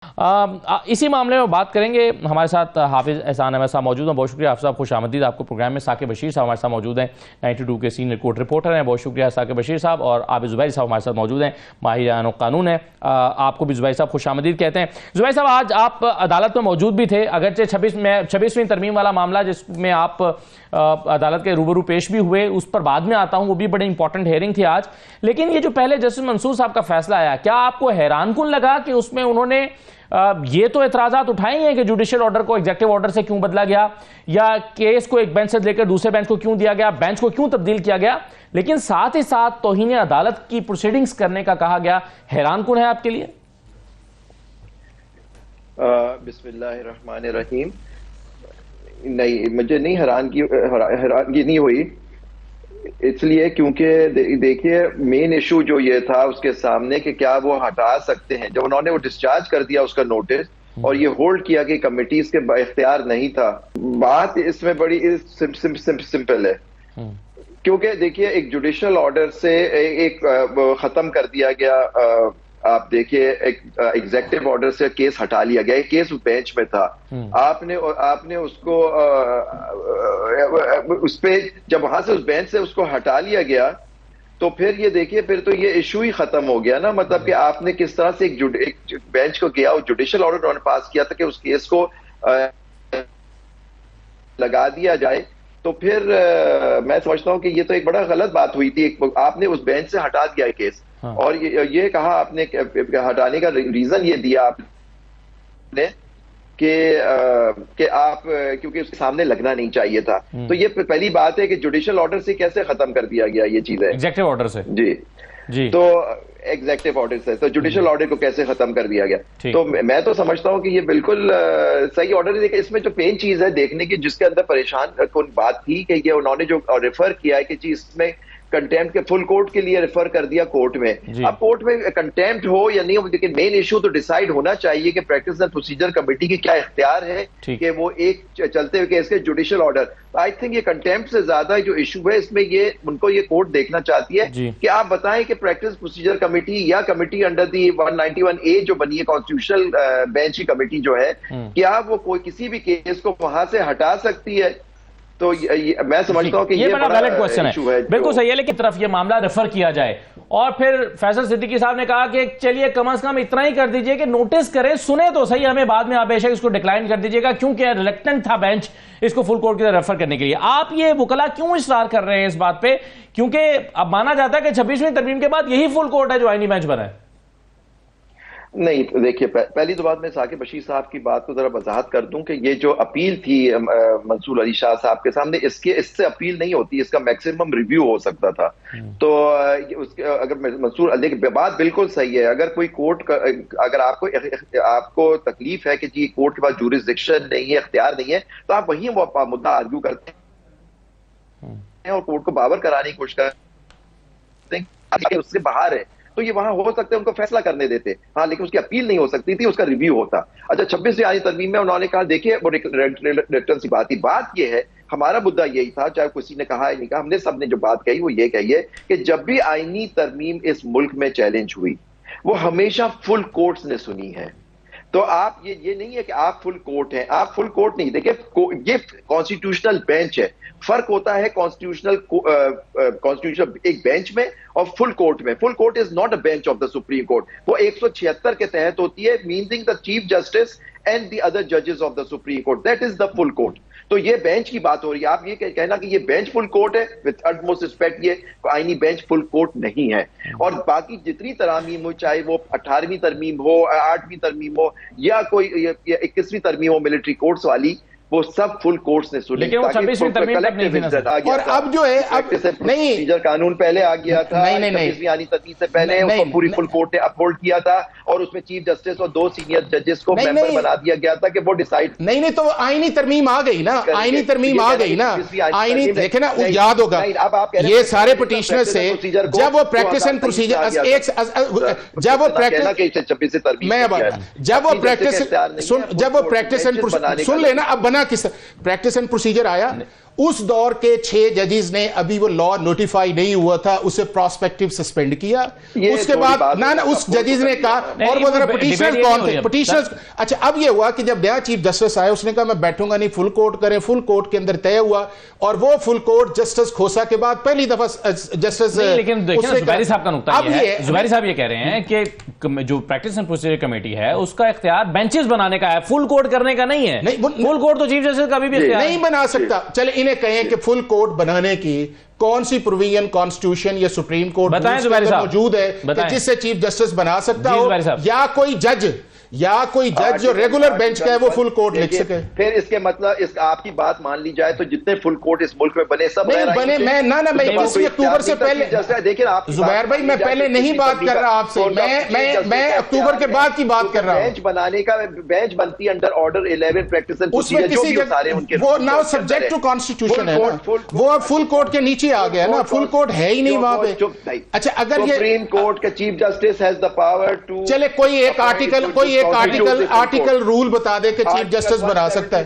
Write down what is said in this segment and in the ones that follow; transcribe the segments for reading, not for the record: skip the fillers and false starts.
इसी मामले में बात करेंगे। हमारे साथ हाफिज एहसान अहमद साहब मौजूद हैं। बहुत शुक्रिया हाफिज साहब, खुश आमदीद आपको प्रोग्राम में। साकिब बशीर साहब हमारे साथ मौजूद हैं, 92 के सीनियर कोर्ट रिपोर्टर हैं। बहुत शुक्रिया साकिब बशीर साहब। और आबिद ज़ुबैरी साहब हमारे साथ मौजूद हैं, माहिर कानून है। आपको भी ज़ुबैरी साहब खुश आमदीद कहते हैं। ज़ुबैरी साहब, आज आप अदालत में मौजूद भी थे, अगरचे 26वीं तरमीम वाला मामला जिसमें आप अदालत के रूबरू पेश भी हुए, उस पर बाद में आता हूँ, वो भी बड़ी इंपॉर्टेंट हेयरिंग थी आज। लेकिन ये जो पहले जस्टिस मंसूर साहब का फैसला आया, क्या आपको हैरानकुन लगा कि उसमें उन्होंने ये तो एतराज़ात उठाए हैं कि जुडिशियल ऑर्डर को एग्जेक्टिव ऑर्डर से क्यों बदला गया, या केस को एक बेंच से लेकर दूसरे बेंच को क्यों दिया गया, बेंच को क्यों तब्दील किया गया, लेकिन साथ ही साथ तौहीन अदालत की प्रोसीडिंग्स करने का कहा गया, हैरानकुन है आपके लिए? बिस्मिल्लाहिर्रहमानिर्रहीम। नहीं, मुझे नहीं हैरानगी नहीं हुई, इसलिए क्योंकि देखिए मेन इशू जो ये था उसके सामने कि क्या वो हटा सकते हैं। जब उन्होंने वो डिस्चार्ज कर दिया उसका नोटिस और ये होल्ड किया कि कमिटीज के इख्तियार नहीं था, बात इसमें बड़ी सिंपल है। क्योंकि देखिए एक जुडिशियल ऑर्डर से एक खत्म कर दिया गया, आप देखिए एक एग्जेक्टिव ऑर्डर से केस हटा लिया गया, केस उस बेंच में था, आपने उसको उस पे जब वहां से उस बेंच से उसको हटा लिया गया, तो फिर ये देखिए फिर तो ये इशू ही खत्म हो गया ना। मतलब कि आपने किस तरह से एक बेंच को गया, जुडिशियल ऑर्डर उन्होंने पास किया था कि उस केस को लगा दिया जाए, तो फिर मैं समझता हूं कि ये तो एक बड़ा गलत बात हुई थी। आपने उस बेंच से हटा दिया है केस। हाँ। और ये कहा आपने हटाने का रीजन ये दिया आपने कि आप क्योंकि उसके सामने लगना नहीं चाहिए था। तो ये पहली बात है कि जुडिशियल ऑर्डर से कैसे खत्म कर दिया गया ये चीज है, एग्जेक्टिव ऑर्डर से। जी तो एग्जेक्टिव ऑर्डर से तो जुडिशियल ऑर्डर को कैसे खत्म कर दिया गया। तो मैं तो समझता हूं कि ये बिल्कुल सही ऑर्डर है। इसमें जो मेन चीज है देखने की, जिसके अंदर परेशान कौन बात थी कि ये उन्होंने जो रेफर किया है कि जी इसमें कंटेम्प्ट के फुल कोर्ट के लिए रेफर कर दिया कोर्ट में। अब कोर्ट में कंटेम्प्ट हो या नहीं हो, लेकिन मेन इशू तो डिसाइड होना चाहिए कि प्रैक्टिस एंड प्रोसीजर कमेटी के क्या इख्तियार है कि वो एक चलते हुए केस के जुडिशियल ऑर्डर। आई थिंक ये कंटेम्प्ट से ज्यादा जो इशू है इसमें ये उनको ये कोर्ट देखना चाहती है कि आप बताएं कि प्रैक्टिस प्रोसीजर कमेटी या कमेटी अंडर दी 191A जो बनी है कॉन्स्टिट्यूशनल बेंच की कमेटी जो है, क्या वो कोई किसी भी केस को वहां से हटा सकती है। तो मैं समझता हूं कि ये बड़ा वैलिड क्वेश्चन है। बिल्कुल सही है, लेकिन तरफ ये मामला रेफर किया जाए और फिर फैसल सिद्दीकी साहब ने कहा कि चलिए कम से कम इतना ही कर दीजिए कि नोटिस करें, सुने तो सही हमें, बाद में आप बेशक इसको डिक्लाइन कर दीजिएगा, क्योंकि रिलेक्टेंट था बेंच इसको फुल कोर्ट की तरफ रेफर करने के लिए। आप ये वकला क्यों इसरार कर रहे हैं इस बात पे, क्योंकि अब माना जाता है कि 26वीं तरमीम के बाद यही फुल कोर्ट है जो आईनी बेंच बना है? नहीं, देखिए पहली तो बात मैं साकिब बशीर साहब की बात को जरा वजाहत कर दूं कि ये जो अपील थी मंसूर अली शाह साहब के सामने, इससे अपील नहीं होती, इसका मैक्सिमम रिव्यू हो सकता था। तो उसके अगर मंसूर अली की बात बिल्कुल सही है, अगर कोई कोर्ट अगर आपको तकलीफ है कि जी कोर्ट के पास जुरिसडिक्शन नहीं है, इख्तियार नहीं है, तो आप वही वो मुद्दा आर्ग्यू करते हैं और कोर्ट को बावर कराने की कोशिश करते हैं, उससे बाहर है तो ये वहां हो सकते हैं उनको फैसला करने देते। हाँ, लेकिन उसकी अपील नहीं हो सकती थी, उसका रिव्यू होता। अच्छा, 26वीं आईनी तरमीम में उन्होंने कहा, देखिए वो रिटर्न सी बात थी। बात ये है, हमारा मुद्दा यही था, चाहे किसी ने कहा है नहीं कहा, हमने सबने जो बात कही वो ये कही है कि जब भी आईनी तरमीम इस मुल्क में चैलेंज हुई वो हमेशा फुल कोर्ट्स ने सुनी है। तो आप ये नहीं है कि आप फुल कोर्ट हैं, आप फुल कोर्ट नहीं। देखिए ये कॉन्स्टिट्यूशनल बेंच है, फर्क होता है कॉन्स्टिट्यूशनल एक बेंच में और फुल कोर्ट में। Full court is not a bench of the Supreme Court, वो 176 के तहत होती है, meaning the chief justice and the other जजेस of the Supreme Court, that is the full court. तो ये बेंच की बात हो रही है, आप ये कहना कि ये बेंच फुल कोर्ट है, विद अटमोस्ट रिस्पेक्ट, ये आईनी बेंच फुल कोर्ट नहीं है। और बाकी जितनी तरामीम हो, चाहे वो 18वीं तरमीम हो, 8वीं तरमीम हो या कोई 21वीं तरमीम हो मिलिट्री कोर्ट्स वाली, वो सब फुल कोर्ट्स ने सुनी। लेकिन वो 26वीं तरमीम तक नहीं थी। और अब जो है अब नहीं कानून पहले आ गया था, 26वीं आईनी तरमीम से पहले उसको पूरी फुल कोर्ट ने अपहोल्ड किया था और उसमें चीफ जस्टिस और 2 सीनियर जजेस को मेंबर बना दिया गया था कि वो डिसाइड। नहीं, तो आईनी तरमीम आ गई ना, आईनी तरमीम आ गई ना, आईनी देखे ना, याद होगा ये सारे पिटीशनर से जब वो प्रैक्टिस एंड प्रोसीजर जब वो प्रैक्टिस सुन लेना, अब बना किस प्रैक्टिस एंड प्रोसीजर आया उस दौर के 6 जजेस ने, अभी वो लॉ नोटिफाई नहीं हुआ था, उसे प्रोस्पेक्टिव सस्पेंड किया। उसके बाद ना उस जजेस ने कहा, और वो जरा पिटीशनर्स कौन थे, पिटीशनर्स। अच्छा, अब ये हुआ कि जब नया चीफ जस्टिस आया, उसने कहा मैं बैठूंगा नहीं, फुल कोर्ट करें। फुल कोर्ट के अंदर तय हुआ, और वो फुल कोर्ट जस्टिस खोसा के बाद पहली दफा जस्टिस। लेकिन जुबैरी साहब का नुकता ये है, जुबैरी साहब ये कह रहे हैं कि जो प्रैक्टिस एंड प्रोसीजर कमेटी है उसका इख्तियार बेंचेस बनाने का है, फुल कोर्ट करने का नहीं है। फुल कोर्ट तो चीफ जस्टिस का भी नहीं बना सकता। चले इन्हें कहें कि फुल कोर्ट बनाने की कौन सी प्रोविजन कॉन्स्टिट्यूशन या सुप्रीम कोर्ट मौजूद है कि जिससे चीफ जस्टिस बना सकता हो, या कोई जज जो रेगुलर बेंच का है वो फुल कोर्ट लिख सके। फिर इसके मतलब आपकी बात मान ली जाए तो जितने फुल कोर्ट इस मुल्क में बने सब बने। मैं ना 21 अक्टूबर से पहले, देखिए आप जुबैर भाई, मैं पहले नहीं बात कर रहा आपसे, मैं अक्टूबर के बाद की बात कर रहा हूं। बेंच बनाने का, बेंच बनती है under order 11 practice and procedure, जो भी सारे उनके वो नाउ सब्जेक्ट टू कॉन्स्टिट्यूशन है ना, वो फुल कोर्ट के नीचे आ गया ना, फुल कोर्ट है ही नहीं वहां पे। अच्छा, अगर ये सुप्रीम कोर्ट के chief justice has the power to, चले कोई एक आर्टिकल रूल बता दे कि चीफ जस्टिस बना सकता है।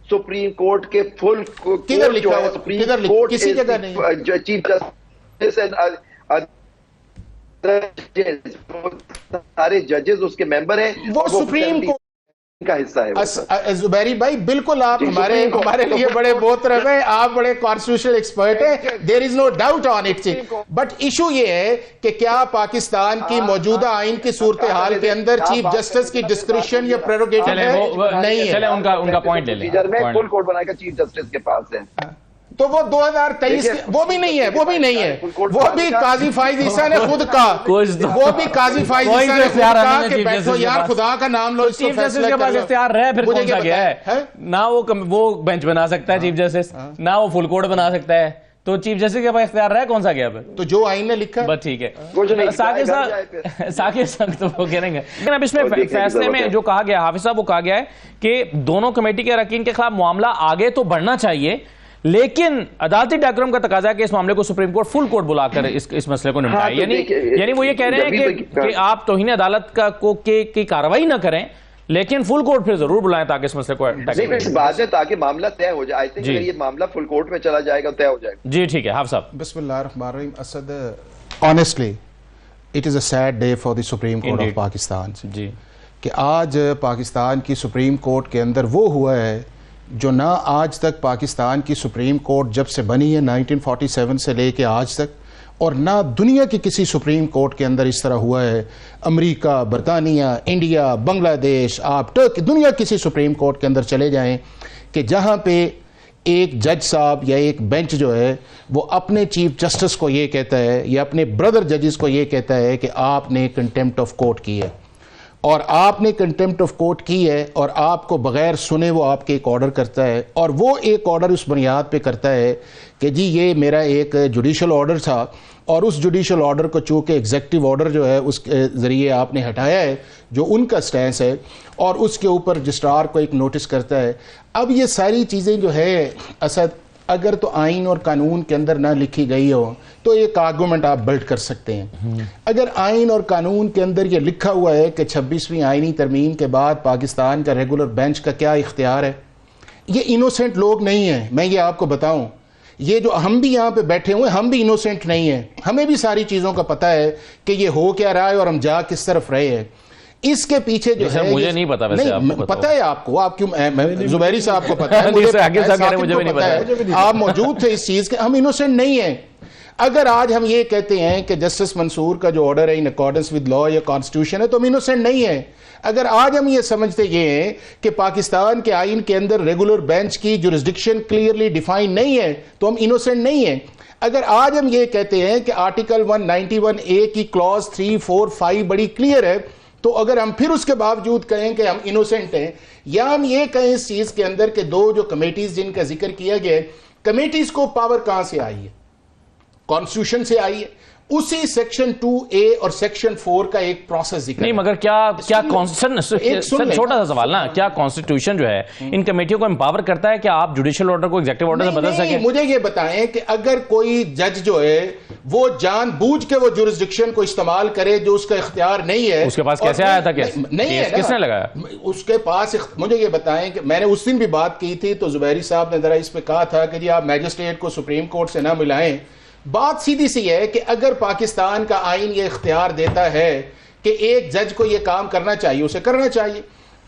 सुप्रीम कोर्ट के फुल किधर लिखा है? किधर किसी जगह नहीं। चीफ जस्टिस सारे जजेस उसके मेंबर हैं, वो सुप्रीम कोर्ट का हिस्सा है। जुबैरी भाई, बिल्कुल आप हमारे लिए बड़े मोहतरम हैं, आप बड़े कॉन्स्टिट्यूशनल एक्सपर्ट हैं, there is no doubt on it. But issue ये है कि क्या पाकिस्तान की मौजूदा आइन की सूरत हाल के अंदर चीफ जस्टिस की डिस्क्रिप्शन या प्रेरोगेटिव नहीं है? चले उनका पॉइंट ले लें। फुल कोर्ट बनाकर चीफ जस्टिस के पास है, तो वो 2023 वो भी नहीं है, वो भी काजी फाइज ईसा ने खुद कहा, वो भी काजी फाइज ईसा ने खुद कहा कि बैठो यार, खुदा का नाम लो, इसको फैसला कर लो। इख्तियार रहे, फिर कौन सा गया है ना, वो बेंच बना सकता है चीफ जस्टिस, ना वो फुल कोर्ट बना सकता है, तो चीफ जस्टिस के पास इख्तियार रहा कौन सा गया? तो जो आइन ने लिखा, बस ठीक है। साकिब साहब तो वो कह रहे हैं, लेकिन अब इसमें फैसले में जो कहा गया, हाफिज साहब, वो कहा गया है कि दोनों कमेटी के अरकान के खिलाफ मामला आगे तो बढ़ना चाहिए, लेकिन अदालती डेकोरम का तकाजा है कि इस मामले को सुप्रीम कोर्ट फुल कोर्ट बुलाकर इस मसले को निपटाए। यानी वो ये कह रहे हैं कि आप तौहीन अदालत की कार्रवाई ना करें, लेकिन फुल कोर्ट फिर जरूर बुलाएं ताकि इस मसले को बाद में, ताकि मामला तय हो जाए। आई थिंक अगर ये मामला फुल कोर्ट में चला जाएगा, तय हो जाएगा। जी ठीक है। हाफ साहब, बिस्मिल्लाहिर्रहमानिर्रहीम। Asad, honestly it is a sad day for the Supreme Court of Pakistan जी, कि आज पाकिस्तान की सुप्रीम कोर्ट के अंदर वो हुआ है जो ना आज तक पाकिस्तान की सुप्रीम कोर्ट जब से बनी है 1947 से लेके आज तक, और ना दुनिया की किसी सुप्रीम कोर्ट के अंदर इस तरह हुआ है। अमेरिका, बरतानिया, इंडिया, बांग्लादेश, आप टर्की, दुनिया किसी सुप्रीम कोर्ट के अंदर चले जाएं कि जहाँ पे एक जज साहब या एक बेंच जो है वो अपने चीफ जस्टिस को ये कहता है या अपने ब्रदर जजेस को ये कहता है कि आपने कंटेम्प्ट ऑफ कोर्ट की है, और आपने कंटेम्प्ट ऑफ कोर्ट की है, और आपको बगैर सुने वो आपके एक ऑर्डर करता है, और वो एक ऑर्डर उस बुनियाद पे करता है कि जी ये मेरा एक जुडिशल ऑर्डर था, और उस जुडिशल ऑर्डर को चूँकि एग्जेक्टिव ऑर्डर जो है उसके ज़रिए आपने हटाया है, जो उनका स्टैंस है, और उसके ऊपर रजिस्ट्रार को एक नोटिस करता है। अब ये सारी चीज़ें जो है असद, अगर तो आइन और कानून के अंदर ना लिखी गई हो तो एक आर्गूमेंट आप बिल्ड कर सकते हैं। अगर आइन और कानून के अंदर ये लिखा हुआ है कि 26वीं आइनी तरमीम के बाद पाकिस्तान का रेगुलर बेंच का क्या इख्तियार है, ये इनोसेंट लोग नहीं हैं। मैं ये आपको बताऊं, ये जो हम भी यहाँ पे बैठे हुए, हम भी इनोसेंट नहीं हैं, हमें भी सारी चीज़ों का पता है कि ये हो क्या रहा है और हम जा किस तरफ रहे हैं। इसके पीछे जो है, मुझे नहीं पता, वैसे आपको पता है, आपको, आप क्यों, जुबैरी साहब को पता है, मुझे नहीं पता, आप मौजूद थे इस चीज के। हम इनोसेंट नहीं है। अगर आज हम ये कहते हैं कि जस्टिस मंसूर का जो ऑर्डर है इन अकॉर्डेंस विद लॉ या कॉन्स्टिट्यूशन है, तो हम इनोसेंट नहीं है। अगर आज हम ये समझते ये हैं कि पाकिस्तान के आइन के अंदर रेगुलर बेंच की जुरिस्डिक्शन क्लियरली डिफाइन नहीं है, तो हम इनोसेंट नहीं है। अगर आज हम ये कहते हैं कि आर्टिकल 191A की क्लॉज 3, 4, 5 बड़ी क्लियर है, तो अगर हम फिर उसके बावजूद कहें कि हम इनोसेंट हैं, या हम ये कहें इस चीज के अंदर के दो जो कमेटीज जिनका जिक्र किया गया, कमेटीज को पावर कहां से आई है? कॉन्स्टिट्यूशन से आई है। उसी सेक्शन 2A और सेक्शन 4 का एक प्रोसेस दिखा। नहीं, मगर क्या सर छोटा सा सवाल ना, क्या कॉन्स्टिट्यूशन जो है इन कमेटियों को एम्पावर करता है कि आप जुडिशियल ऑर्डर को एग्जीक्यूटिव ऑर्डर से बदल सकें? मुझे ये बताएं कि अगर कोई जज जो है वो जानबूझ के वो जुरिस्डिक्शन को इस्तेमाल करे जो उसका इख्तियार नहीं है, उसके पास कैसे आया था? नहीं है, किसने लगाया उसके पास? मुझे ये बताएं कि मैंने उस दिन भी बात की थी तो जुबैरी साहब ने जरा इस पे कहा था कि जी आप मैजिस्ट्रेट को सुप्रीम कोर्ट से ना मिलाएं। बात सीधी सी है कि अगर पाकिस्तान का आइन ये इख्तियार देता है कि एक जज को ये काम करना चाहिए, उसे करना चाहिए।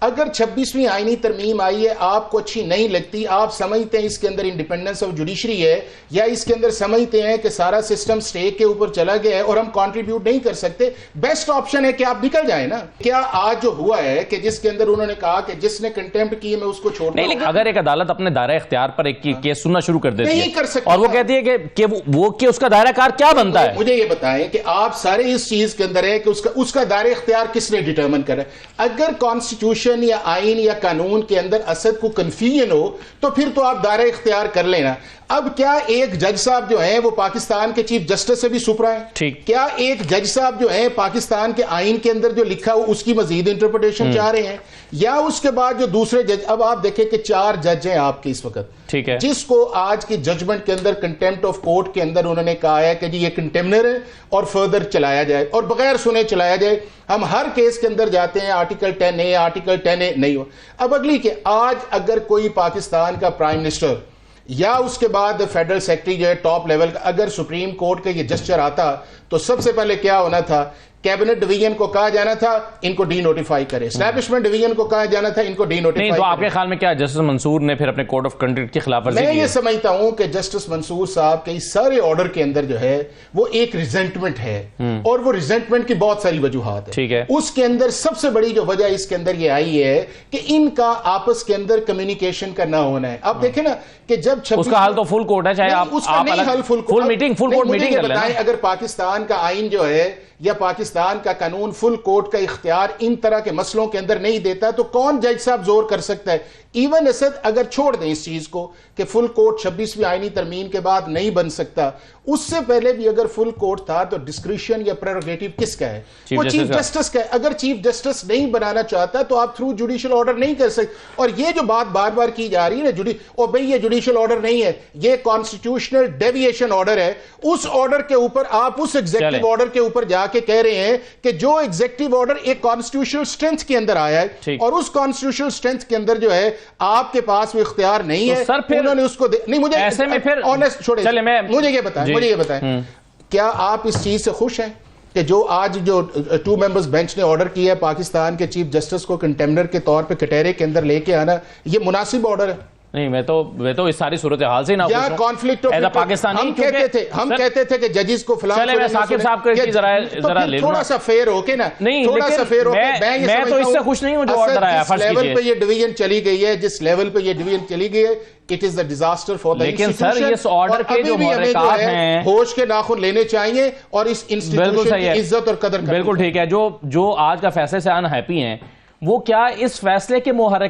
अगर 26वीं आईनी तरमीम आई है, आपको अच्छी नहीं लगती, आप समझते हैं इसके अंदर इंडिपेंडेंस ऑफ जुडिशरी है, या इसके अंदर समझते हैं कि सारा सिस्टम स्टेट के ऊपर चला गया है और हम कंट्रीब्यूट नहीं कर सकते, बेस्ट ऑप्शन है कि आप निकल जाए ना। क्या आज जो हुआ है कि जिसके अंदर उन्होंने कहा कि जिसने कंटेम्प्ट की मैं उसको छोड़ नहीं, लेकिन अगर एक अदालत अपने दायरा इख्तियार पर एक केस सुनना शुरू कर देती है, नहीं कर सकती, और वो कहती है कि उसका दायरा कार क्या बनता है? मुझे ये बताएं कि आप सारे इस चीज के अंदर है कि उसका दायरा इख्तियार किसने डिटरमिन करा? अगर कॉन्स्टिट्यूशन या आइन या कानून के अंदर असद को कंफ्यूजन हो तो फिर तो आप दायरा इख्तियार कर लेना। अब क्या एक जज साहब जो हैं वो पाकिस्तान के चीफ जस्टिस से भी सुपरा है? ठीक। क्या एक जज साहब जो हैं पाकिस्तान के आइन के अंदर जो लिखा हो उसकी मजीद इंटरप्रिटेशन चाह रहे हैं? या उसके बाद जो दूसरे जज, अब आप देखें कि 4 जज हैं आपके इस वक्त, ठीक है, जिसको आज की जजमेंट के अंदर कंटेम्प्ट ऑफ कोर्ट के अंदर उन्होंने कहा है कि जी ये कंटेम्नर है और फर्दर चलाया जाए और बगैर सुने चलाया जाए। हम हर केस के अंदर जाते हैं आर्टिकल 10A आर्टिकल 10A नहीं हो। अब अगली के आज अगर कोई पाकिस्तान का प्राइम मिनिस्टर या उसके बाद फेडरल सेक्रेटरी जो है टॉप लेवल का, अगर सुप्रीम कोर्ट का ये जस्टिस आता तो सबसे पहले क्या होना था? कैबिनेट डिवीजन को कहा जाना था इनको डी नोटिफाई करे, एस्टैब्लिशमेंट डिवीजन को कहा जाना था इनको डी नोटिफाई। नहीं, तो आपके ख्याल में क्या जस्टिस मंसूर ने फिर अपने कोड ऑफ कंडक्ट की खिलाफवर्जी की? मैं ये समझता हूं कि जस्टिस मंसूर साहब के इस सारे ऑर्डर के अंदर जो है वो एक रिजेंटमेंट है, और वो रिजेंटमेंट की बहुत सारी वजूहात है। ठीक है, उसके अंदर सबसे बड़ी जो वजह इसके अंदर ये आई है कि इनका आपस के अंदर कम्युनिकेशन का ना होना है। आप देखें ना कि जब उसका हल तो फुल कोर्ट है, चाहे आप फुल मीटिंग कर लें। अगर पाकिस्तान का आइन जो है या पाकिस्तान का कानून फुल कोर्ट का इख्तियार इन तरह के मसलों के अंदर नहीं देता तो कौन जज साहब जोर कर सकता है? इवन असद अगर छोड़ दें इस चीज को कि फुल कोर्ट 26वीं आईनी तरमीम के बाद नहीं बन सकता, उससे पहले भी अगर फुल कोर्ट था तो डिस्क्रिशन या प्रेरोगेटिव किसका है? वो चीफ जस्टिस का है। अगर चीफ जस्टिस नहीं बनाना चाहता तो आप थ्रू जुडिशियल ऑर्डर नहीं कर सकते। और ये जो बात बार बार की जा रही है ना, और भाई ये जुडिशियल ऑर्डर नहीं है, ये कॉन्स्टिट्यूशनल डेविएशन ऑर्डर है। उस ऑर्डर के ऊपर आप उस एग्जीक्यूटिव ऑर्डर के ऊपर जाके कह रहे हैं कि जो एग्जीक्यूटिव ऑर्डर एक कॉन्स्टिट्यूशनल स्ट्रेंथ के अंदर आया है और उस कॉन्स्टिट्यूशनल स्ट्रेंथ के अंदर जो है आपके पास वो इख्तियार नहीं है, सर फिर उन्होंने उसको नहीं, मुझे ऐसे में फिर ऑनेस्ट छोड़े, मुझे ये बताएं क्या आप इस चीज से खुश हैं कि जो आज जो 2 मेंबर्स बेंच ने ऑर्डर किया है पाकिस्तान के चीफ जस्टिस को कंटेम्नर के तौर पे कटहरे के अंदर लेके आना, ये मुनासिब ऑर्डर है? नहीं, मैं तो इस सारी सूरत हाल से ना कॉन्फ्लिक्ट एज अ पाकिस्तानी हम कहते थे कि जजेस को फिलहाल साकिब साहब को जरा ले थोड़ा सा फेयर होके ना, नहीं थोड़ा सा फेयर होके। मैं तो इससे खुश नहीं हूं जो ऑर्डर आया। जिस लेवल पे ये डिवीजन चली गई है, जिस लेवल पे ये डिवीजन चली गई है, it is the disaster for the institution. लेकिन सर इस ऑर्डर के जो मुहर्रिकात हैं होश के नाखून लेने चाहिए और इस इंस्टीट्यूशन की इज्जत और कदर। बिल्कुल ठीक है। जो आज का फैसले से अनहैप्पी हैं वो क्या इस फैसले के मुहर्रिक